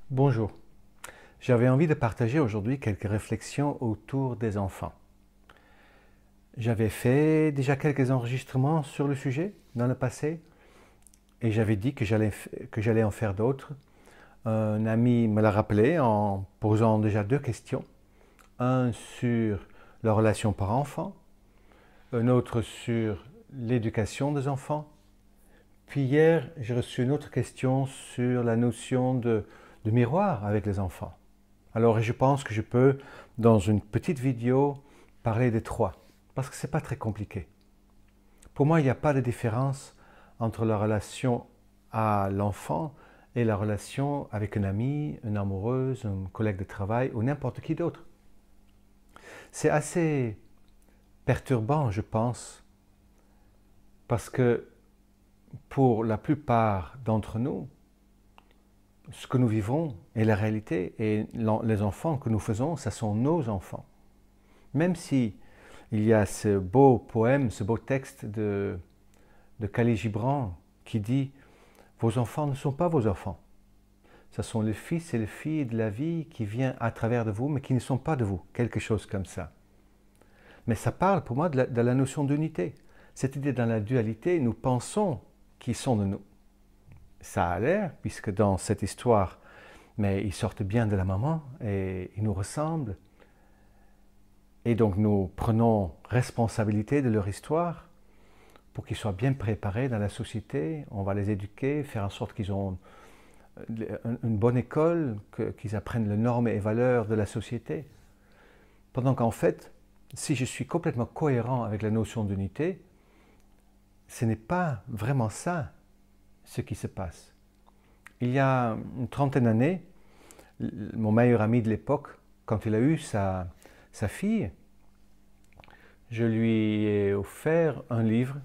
Bonjour, j'avais envie de partager aujourd'hui quelques réflexions autour des enfants. J'avais fait déjà quelques enregistrements sur le sujet dans le passé et j'avais dit que j'allais en faire d'autres. Un ami me l'a rappelé en posant déjà deux questions. Un sur la relation parent-enfant, un autre sur l'éducation des enfants. Puis hier, j'ai reçu une autre question sur la notion de miroir avec les enfants. Alors je pense que je peux, dans une petite vidéo, parler des trois, parce que ce n'est pas très compliqué. Pour moi, il n'y a pas de différence entre la relation à l'enfant et la relation avec un ami, une amoureuse, un collègue de travail ou n'importe qui d'autre. C'est assez perturbant, je pense, parce que pour la plupart d'entre nous, ce que nous vivons est la réalité et les enfants que nous faisons, ce sont nos enfants. Même si il y a ce beau poème, ce beau texte de Khalil Gibran qui dit « Vos enfants ne sont pas vos enfants. Ce sont le fils et les filles de la vie qui vient à travers de vous, mais qui ne sont pas de vous. » Quelque chose comme ça. Mais ça parle pour moi de la notion d'unité. Cette idée dans la dualité, nous pensons qu'ils sont de nous. Ça a l'air, puisque dans cette histoire, mais ils sortent bien de la maman et ils nous ressemblent. Et donc nous prenons responsabilité de leur histoire pour qu'ils soient bien préparés dans la société. On va les éduquer, faire en sorte qu'ils ont une bonne école, qu'ils apprennent les normes et valeurs de la société. Pendant qu'en fait, si je suis complètement cohérent avec la notion d'unité, ce n'est pas vraiment ça ce qui se passe. Il y a une trentaine d'années, mon meilleur ami de l'époque, quand il a eu sa fille, je lui ai offert un livre.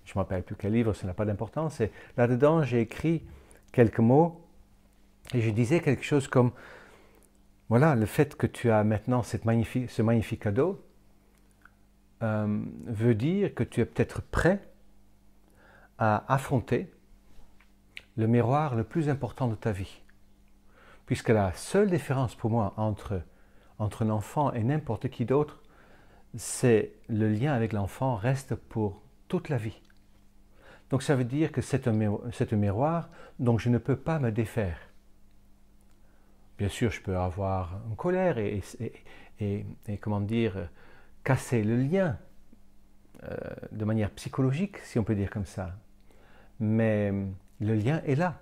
Je ne me rappelle plus quel livre, ça n'a pas d'importance. Et là-dedans, j'ai écrit quelques mots et je disais quelque chose comme voilà, le fait que tu as maintenant ce magnifique cadeau veut dire que tu es peut-être prêt à affronter le miroir le plus important de ta vie. Puisque la seule différence pour moi entre un enfant et n'importe qui d'autre, c'est le lien avec l'enfant reste pour toute la vie. Donc ça veut dire que c'est un miroir dont je ne peux pas me défaire. Bien sûr, je peux avoir une colère et comment dire, casser le lien de manière psychologique, si on peut dire comme ça. Mais le lien est là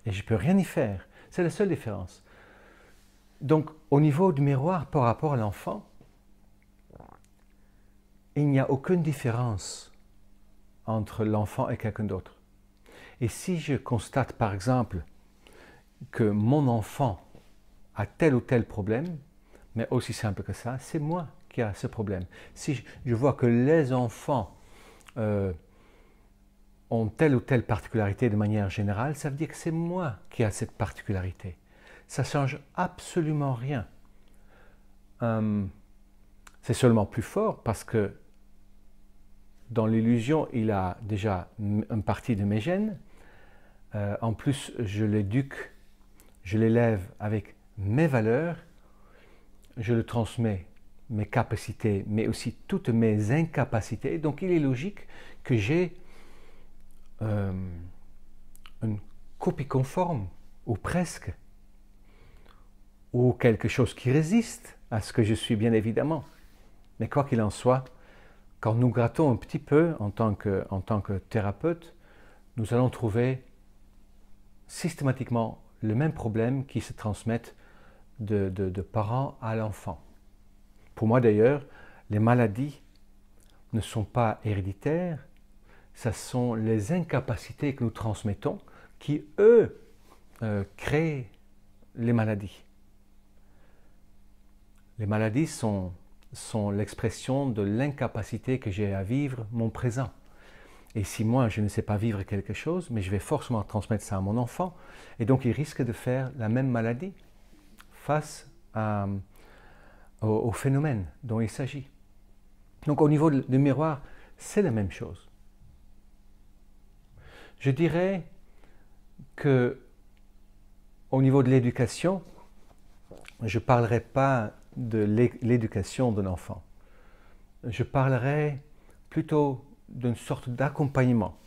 et je ne peux rien y faire. C'est la seule différence. Donc au niveau du miroir par rapport à l'enfant, il n'y a aucune différence entre l'enfant et quelqu'un d'autre. Et si je constate par exemple que mon enfant a tel ou tel problème, mais aussi simple que ça, c'est moi qui ai ce problème. Si je vois que les enfants ont telle ou telle particularité de manière générale, ça veut dire que c'est moi qui ai cette particularité. Ça ne change absolument rien. C'est seulement plus fort parce que dans l'illusion, il a déjà une partie de mes gènes. En plus, je l'éduque, je l'élève avec mes valeurs, je le transmets mes capacités, mais aussi toutes mes incapacités. Donc il est logique que j'ai une copie conforme, ou presque, ou quelque chose qui résiste à ce que je suis bien évidemment. Mais quoi qu'il en soit, quand nous grattons un petit peu en tant que thérapeute, nous allons trouver systématiquement le même problème qui se transmettent de parents à l'enfant. Pour moi d'ailleurs, les maladies ne sont pas héréditaires, ce sont les incapacités que nous transmettons qui, eux, créent les maladies. Les maladies sont l'expression de l'incapacité que j'ai à vivre mon présent. Et si moi, je ne sais pas vivre quelque chose, mais je vais forcément transmettre ça à mon enfant, et donc il risque de faire la même maladie face au phénomène dont il s'agit. Donc au niveau du miroir, c'est la même chose. Je dirais que au niveau de l'éducation, je ne parlerai pas de l'éducation d'un enfant. Je parlerai plutôt d'une sorte d'accompagnement.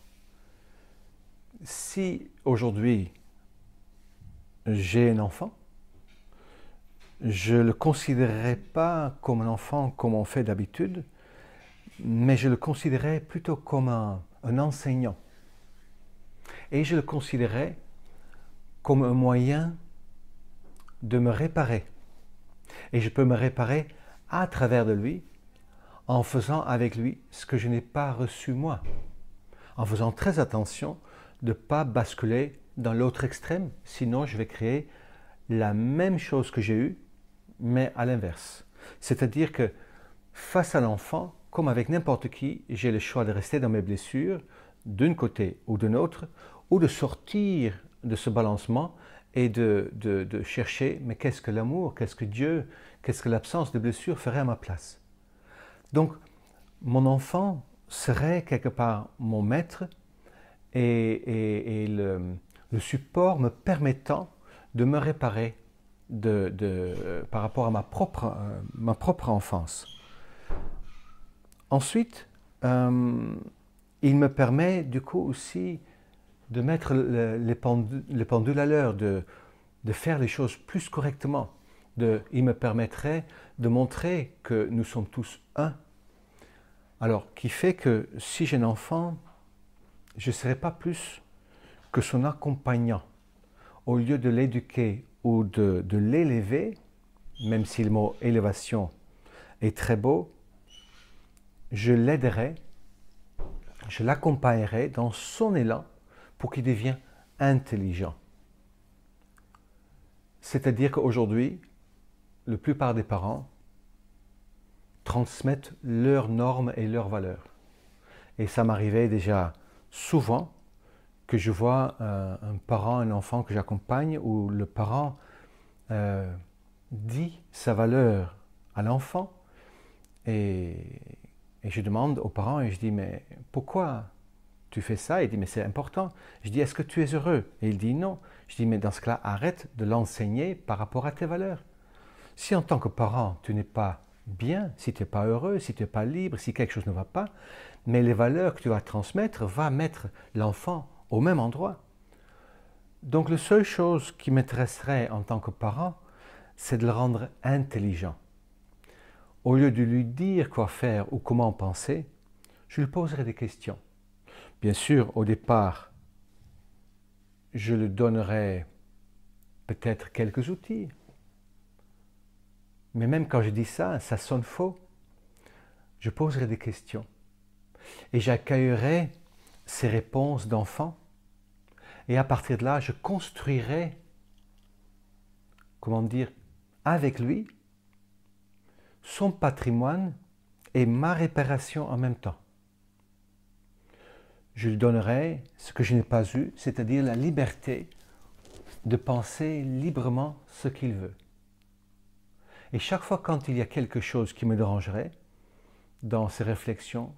Si aujourd'hui j'ai un enfant, je ne le considérerai pas comme un enfant comme on fait d'habitude, mais je le considérerai plutôt comme un enseignant. Et je le considérerai comme un moyen de me réparer. Et je peux me réparer à travers de lui, en faisant avec lui ce que je n'ai pas reçu moi. En faisant très attention de ne pas basculer dans l'autre extrême, sinon je vais créer la même chose que j'ai eue, mais à l'inverse. C'est-à-dire que face à l'enfant, comme avec n'importe qui, j'ai le choix de rester dans mes blessures, d'un côté ou d'un autre, ou de sortir de ce balancement et de chercher, mais qu'est-ce que l'amour, qu'est-ce que Dieu, qu'est-ce que l'absence de blessure ferait à ma place. Donc, mon enfant serait quelque part mon maître et le support me permettant de me réparer par rapport à ma propre enfance. Ensuite, il me permet du coup aussi de mettre les pendules à l'heure, de faire les choses plus correctement. Il me permettrait de montrer que nous sommes tous un. Alors, qui fait que si j'ai un enfant, je ne serai pas plus que son accompagnant. Au lieu de l'éduquer ou de l'élever, même si le mot élévation est très beau, je l'aiderai, je l'accompagnerai dans son élan pour qu'il devienne intelligent. C'est-à-dire qu'aujourd'hui, la plupart des parents transmettent leurs normes et leurs valeurs. Et ça m'arrivait déjà souvent que je vois un parent, un enfant que j'accompagne, où le parent dit sa valeur à l'enfant et je demande aux parents et je dis mais pourquoi tu fais ça? Il dit mais c'est important. Je dis est-ce que tu es heureux? Et il dit non. Je dis mais dans ce cas-là arrête de l'enseigner par rapport à tes valeurs. Si en tant que parent tu n'es pas bien, si tu n'es pas heureux, si tu n'es pas libre, si quelque chose ne va pas, mais les valeurs que tu vas transmettre va mettre l'enfant au même endroit. Donc la seule chose qui m'intéresserait en tant que parent, c'est de le rendre intelligent. Au lieu de lui dire quoi faire ou comment penser, je lui poserai des questions. Bien sûr, au départ, je lui donnerai peut-être quelques outils. Mais même quand je dis ça, ça sonne faux. Je poserai des questions. Et j'accueillerai ses réponses d'enfant. Et à partir de là, je construirai, comment dire, avec lui, son patrimoine et ma réparation en même temps. Je lui donnerai ce que je n'ai pas eu, c'est-à-dire la liberté de penser librement ce qu'il veut. Et chaque fois quand il y a quelque chose qui me dérangerait dans ses réflexions,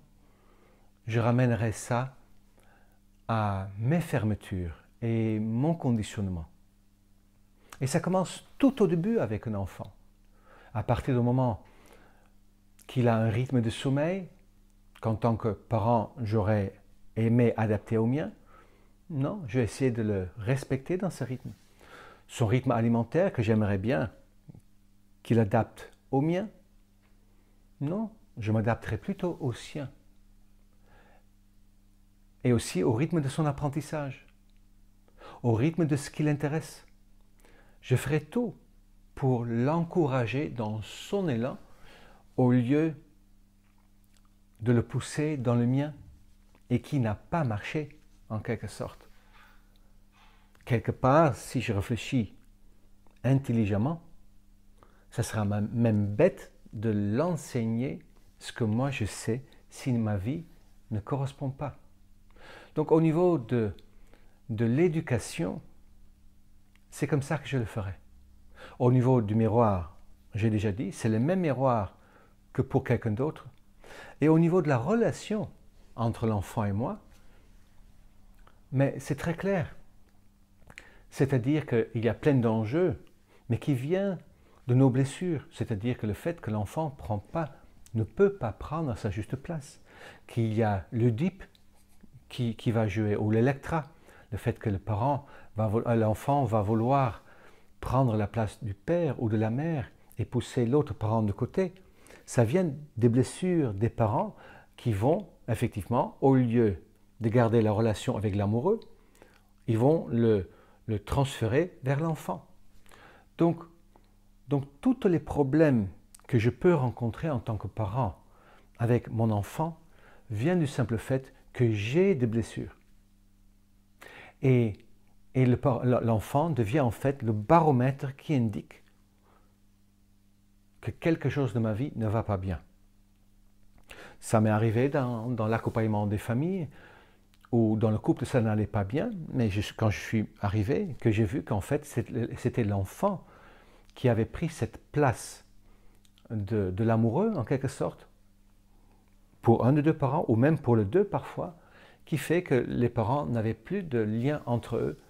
je ramènerai ça à mes fermetures et mon conditionnement. Et ça commence tout au début avec un enfant. À partir du moment qu'il a un rythme de sommeil, qu'en tant que parent, j'aurais aimé adapter au mien, non, je vais essayer de le respecter dans ce rythme. Son rythme alimentaire, que j'aimerais bien qu'il adapte au mien, non, je m'adapterai plutôt au sien. Et aussi au rythme de son apprentissage, au rythme de ce qui l'intéresse. Je ferai tout pour l'encourager dans son élan au lieu de le pousser dans le mien et qui n'a pas marché en quelque sorte. Quelque part, si je réfléchis intelligemment, ça sera même bête de l'enseigner ce que moi je sais si ma vie ne correspond pas. Donc au niveau de l'éducation, c'est comme ça que je le ferai. Au niveau du miroir, j'ai déjà dit, c'est le même miroir que pour quelqu'un d'autre. Et au niveau de la relation entre l'enfant et moi, mais c'est très clair. c'est-à-dire qu'il y a plein d'enjeux, mais qui vient de nos blessures, c'est-à-dire que le fait que l'enfant ne peut pas prendre sa juste place, qu'il y a l'Oedipe qui va jouer, ou l'Electra, le fait que l'enfant va vouloir prendre la place du père ou de la mère et pousser l'autre parent de côté, ça vient des blessures des parents qui vont, effectivement, au lieu de garder la relation avec l'amoureux, ils vont le transférer vers l'enfant. Donc, tous les problèmes que je peux rencontrer en tant que parent avec mon enfant viennent du simple fait que j'ai des blessures. Et l'enfant devient en fait le baromètre qui indique que quelque chose de ma vie ne va pas bien. Ça m'est arrivé dans l'accompagnement des familles, ou dans le couple ça n'allait pas bien, mais quand je suis arrivé, que j'ai vu qu'en fait c'était l'enfant qui avait pris cette place de l'amoureux en quelque sorte, pour un des deux parents, ou même pour les deux parfois, qui fait que les parents n'avaient plus de lien entre eux,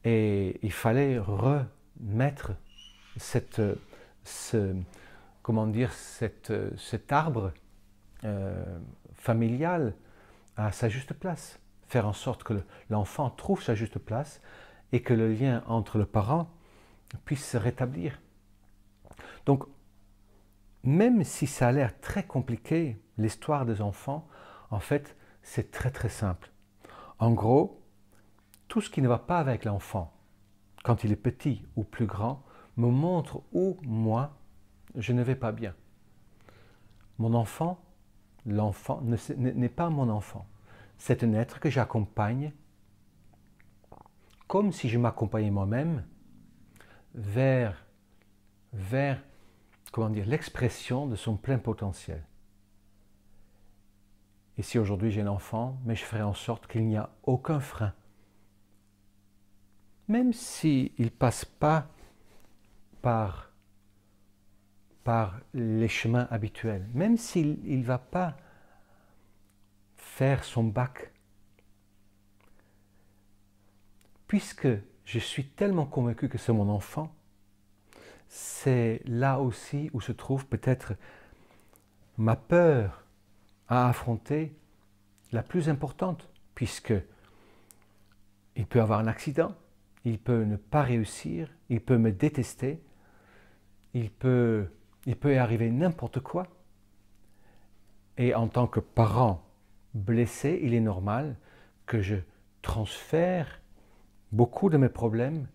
et il fallait remettre cet arbre familial à sa juste place, faire en sorte que l'enfant trouve sa juste place et que le lien entre le parent puisse se rétablir. Donc, même si ça a l'air très compliqué, l'histoire des enfants, en fait, c'est très très simple. En gros, tout ce qui ne va pas avec l'enfant, quand il est petit ou plus grand, me montre où, moi, je ne vais pas bien. Mon enfant, l'enfant n'est pas mon enfant. C'est un être que j'accompagne comme si je m'accompagnais moi-même vers l'expression de son plein potentiel. Et si aujourd'hui j'ai un enfant, mais je ferai en sorte qu'il n'y a aucun frein. Même s'il ne passe pas par les chemins habituels, même s'il ne va pas faire son bac, puisque je suis tellement convaincu que c'est mon enfant, c'est là aussi où se trouve peut-être ma peur à affronter la plus importante, puisque il peut avoir un accident, il peut ne pas réussir, il peut me détester, il peut y arriver n'importe quoi. Et en tant que parent blessé, il est normal que je transfère beaucoup de mes problèmes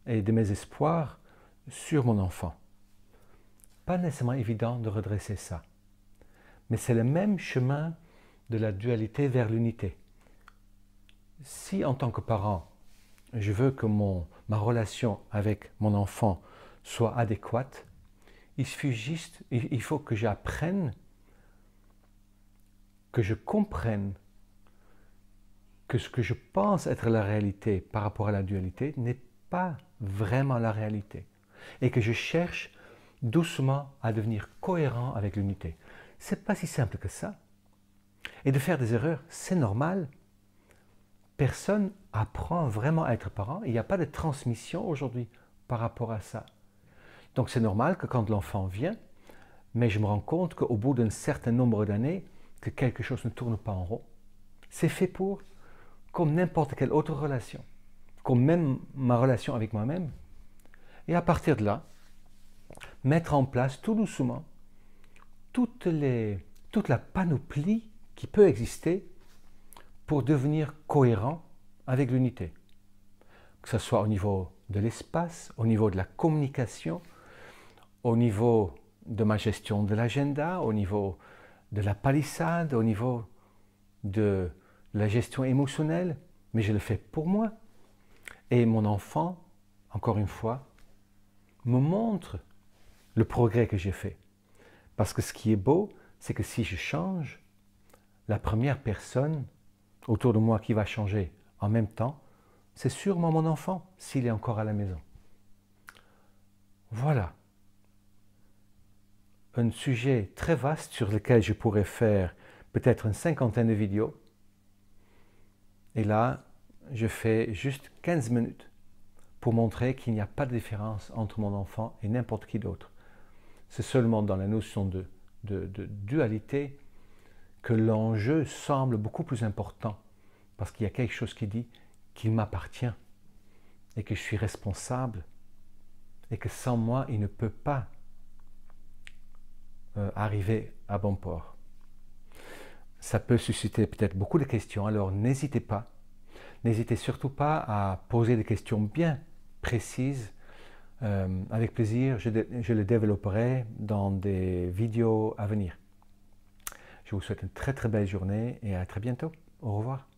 et de mes espoirs sur mon enfant. Pas nécessairement évident de redresser ça. Mais c'est le même chemin de la dualité vers l'unité. Si en tant que parent, je veux que ma relation avec mon enfant soit adéquate, il faut que j'apprenne, que je comprenne que ce que je pense être la réalité par rapport à la dualité n'est pas vraiment la réalité. Et que je cherche doucement à devenir cohérent avec l'unité. C'est pas si simple que ça. Et de faire des erreurs, c'est normal. Personne apprend vraiment à être parent. Il n'y a pas de transmission aujourd'hui par rapport à ça. Donc c'est normal que quand l'enfant vient, mais je me rends compte qu'au bout d'un certain nombre d'années, que quelque chose ne tourne pas en rond. C'est fait pour, comme n'importe quelle autre relation, comme même ma relation avec moi-même. Et à partir de là, mettre en place tout doucement toute la panoplie qui peut exister pour devenir cohérent avec l'unité. Que ce soit au niveau de l'espace, au niveau de la communication, au niveau de ma gestion de l'agenda, au niveau de la palissade, au niveau de la gestion émotionnelle, mais je le fais pour moi. Et mon enfant, encore une fois, me montre le progrès que j'ai fait. Parce que ce qui est beau, c'est que si je change, la première personne autour de moi qui va changer en même temps, c'est sûrement mon enfant, s'il est encore à la maison. Voilà. Un sujet très vaste sur lequel je pourrais faire peut-être une cinquantaine de vidéos. Et là, je fais juste 15 minutes pour montrer qu'il n'y a pas de différence entre mon enfant et n'importe qui d'autre. C'est seulement dans la notion de dualité que l'enjeu semble beaucoup plus important, parce qu'il y a quelque chose qui dit qu'il m'appartient et que je suis responsable et que sans moi, il ne peut pas arriver à bon port. Ça peut susciter peut-être beaucoup de questions, alors n'hésitez pas. N'hésitez surtout pas à poser des questions bien précises. Avec plaisir, je les développerai dans des vidéos à venir. Je vous souhaite une très très belle journée et à très bientôt. Au revoir.